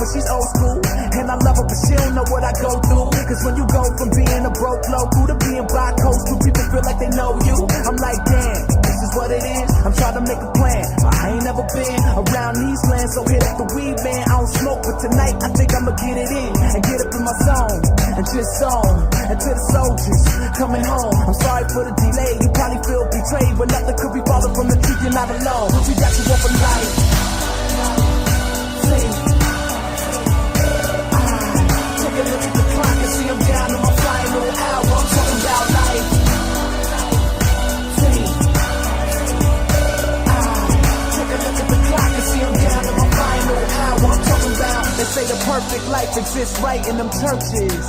but she's old school. And I love her, but she don't know what I go through. Cause when you go from being a broke local to being bi-coastal, people feel like they know you. I'm like, damn, this is what it is. I'm trying to make a plan. I ain't never been around these lands, so hit up the weed, man. I don't smoke, but tonight I think I'ma get it in and get up in my zone and just zone. And to the soldiers coming home, I'm sorry for the delay. You probably feel betrayed, but nothing could be farther from the truth. You're not alone. We got you up for life. See, take a look at the clock and see I'm down to my final hour. I'm talking about life. See, take a look at the clock and see I'm down to my final hour. I'm talking about. They say the perfect life exists right in them churches.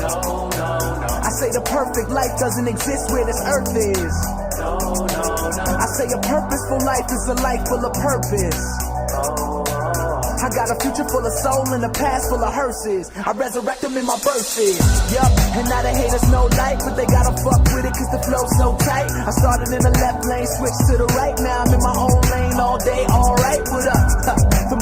No. I say the perfect life doesn't exist where this earth is. No. I say a purposeful life is a life full of purpose. I got a future full of soul and a past full of hearses. I resurrect them in my verses. Yup, and now the haters know life, but they gotta fuck with it cause the flow's so tight. I started in the left lane, switched to the right. Now I'm in my own lane all day, alright, what up? The